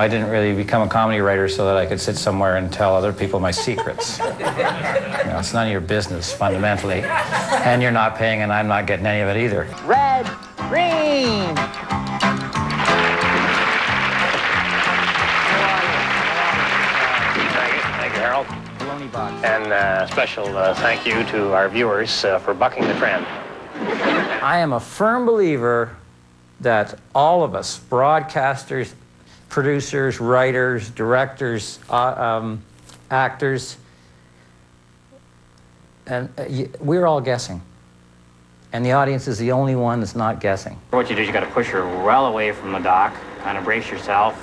I didn't really become a comedy writer so that I could sit somewhere and tell other people my secrets. It's none of your business, fundamentally. And you're not paying, and I'm not getting any of it either. Red, green. Thank you, Harold. And a special thank you to our viewers for bucking the trend. I am a firm believer that all of us, broadcasters, producers, writers, directors, actors, and we're all guessing. And the audience is the only one that's not guessing. What you do is you got to push her well away from the dock, kind of brace yourself,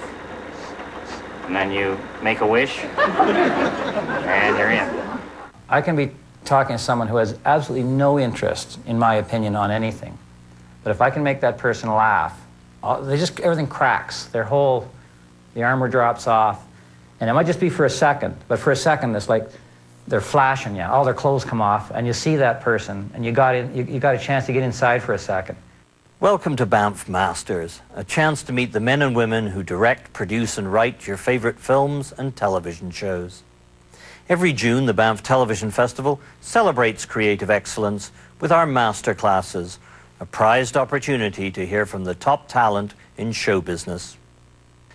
and then you make a wish, and you're in. I can be talking to someone who has absolutely no interest, in my opinion, on anything. But if I can make that person laugh, everything cracks. The armor drops off. And it might just be for a second, but for a second it's like they're flashing you. All their clothes come off, and you see that person, and you got a chance to get inside for a second. Welcome to Banff Masters, a chance to meet the men and women who direct, produce and write your favorite films and television shows. Every June, the Banff Television Festival celebrates creative excellence with our master classes, a prized opportunity to hear from the top talent in show business.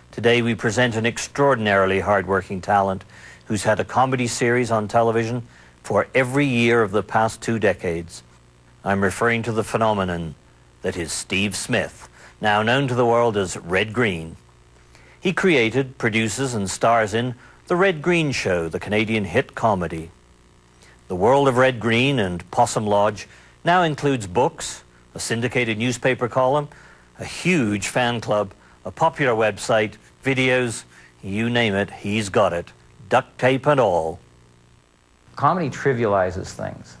Today we present an extraordinarily hard-working talent who's had a comedy series on television for every year of the past 2 decades. I'm referring to the phenomenon that is Steve Smith, now known to the world as Red Green. He created, produces and stars in The Red Green Show, the Canadian hit comedy. The world of Red Green and Possum Lodge now includes books, a syndicated newspaper column, a huge fan club, a popular website, videos, you name it, he's got it, duct tape and all. Comedy trivializes things.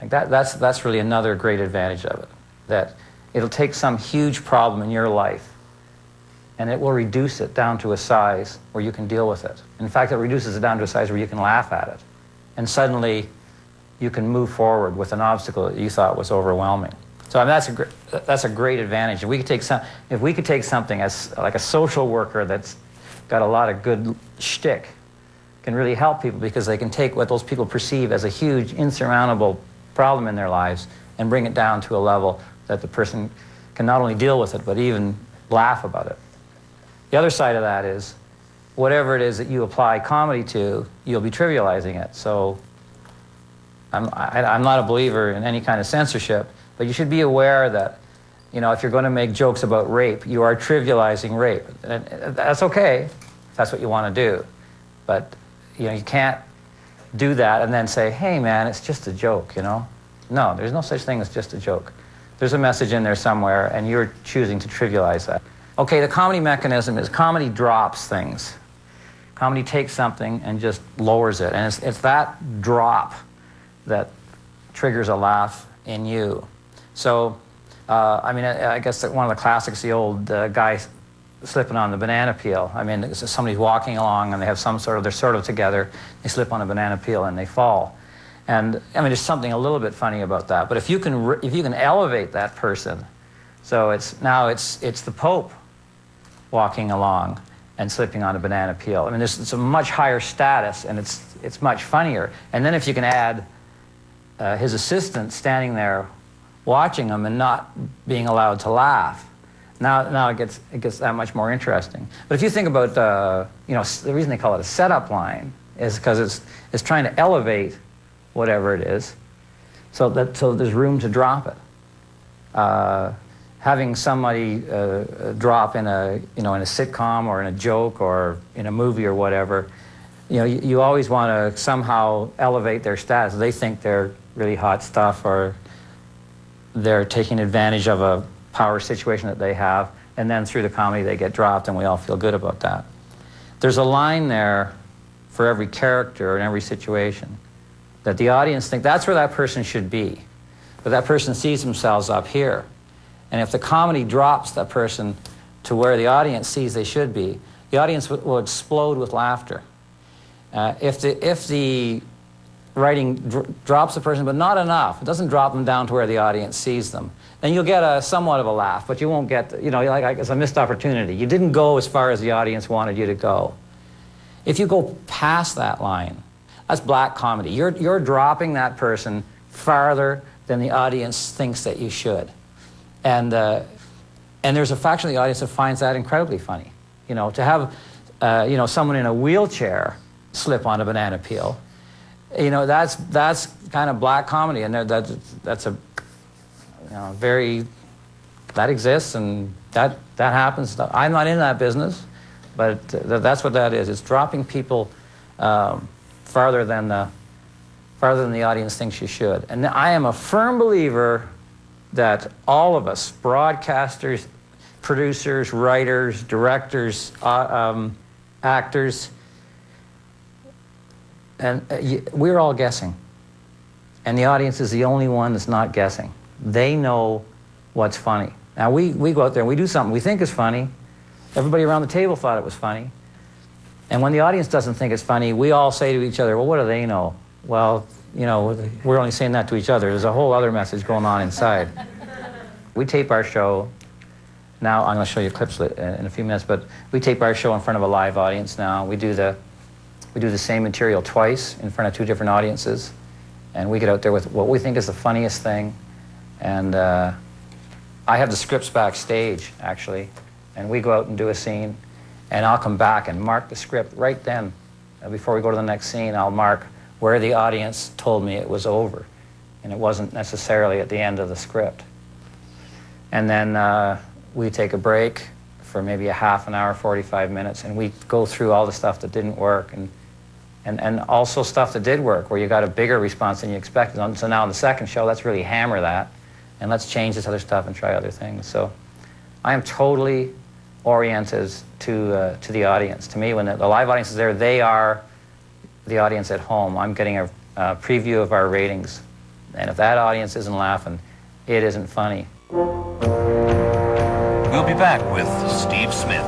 Like that's really another great advantage of it, that it'll take some huge problem in your life and it will reduce it down to a size where you can deal with it. In fact, it reduces it down to a size where you can laugh at it. And suddenly you can move forward with an obstacle that you thought was overwhelming. So I mean, that's a great advantage. If we could take something as like a social worker that's got a lot of good shtick, can really help people because they can take what those people perceive as a huge, insurmountable problem in their lives and bring it down to a level that the person can not only deal with it, but even laugh about it. The other side of that is, whatever it is that you apply comedy to, you'll be trivializing it. So I'm not a believer in any kind of censorship, but you should be aware that, if you're going to make jokes about rape, you are trivializing rape. And that's okay, if that's what you want to do. But, you can't do that and then say, hey, man, it's just a joke, No, there's no such thing as just a joke. There's a message in there somewhere, and you're choosing to trivialize that. Okay, the comedy mechanism is comedy drops things. Comedy takes something and just lowers it. And it's that drop that triggers a laugh in you. So, I guess that one of the classics, the old guy slipping on the banana peel. I mean, somebody's walking along and they have they're sort of together, they slip on a banana peel and they fall. And, there's something a little bit funny about that. But if you can elevate that person, so it's the Pope walking along and slipping on a banana peel. It's a much higher status and it's much funnier. And then if you can add his assistant standing there watching him and not being allowed to laugh, now it gets that much more interesting. But if you think about the reason they call it a setup line is because it's trying to elevate whatever it is, so there's room to drop it. Having somebody drop in a sitcom or in a joke or in a movie or whatever, you always want to somehow elevate their status. They think they're really hot stuff, or they're taking advantage of a power situation that they have, and then through the comedy they get dropped, and we all feel good about that. There's a line there for every character in every situation that the audience think that's where that person should be, but that person sees themselves up here. And if the comedy drops that person to where the audience sees they should be, the audience will explode with laughter. If the writing drops the person, but not enough. It doesn't drop them down to where the audience sees them. Then you'll get a somewhat of a laugh, but you won't get, you know, like it's a missed opportunity. You didn't go as far as the audience wanted you to go. If you go past that line, that's black comedy. You're dropping that person farther than the audience thinks that you should. And there's a fraction of the audience that finds that incredibly funny. You know, to have, you know, someone in a wheelchair slip on a banana peel, you know, that's kind of black comedy, and that's a, you know, very, that exists, and that happens. I'm not in that business, but that's what that is. It's dropping people farther than the audience thinks you should. And I am a firm believer that all of us, broadcasters, producers, writers, directors, actors, and we're all guessing. And the audience is the only one that's not guessing. They know what's funny. Now, we go out there and we do something we think is funny. Everybody around the table thought it was funny. And when the audience doesn't think it's funny, we all say to each other, well, what do they know? Well, you know, we're only saying that to each other. There's a whole other message going on inside. We tape our show. Now, I'm going to show you clips in a few minutes, but we tape our show in front of a live audience now. We do the same material twice in front of 2 different audiences. And we get out there with what we think is the funniest thing. And I have the scripts backstage, actually. And we go out and do a scene. And I'll come back and mark the script right then. Before we go to the next scene, I'll mark where the audience told me it was over. And it wasn't necessarily at the end of the script. And then we take a break for maybe a half an hour, 45 minutes, and we go through all the stuff that didn't work, and also stuff that did work, where you got a bigger response than you expected. So now in the second show, let's really hammer that, and let's change this other stuff and try other things. So I am totally oriented to the audience. To me, when the live audience is there, they are the audience at home. I'm getting a preview of our ratings, and if that audience isn't laughing, it isn't funny. We'll be back with Steve Smith.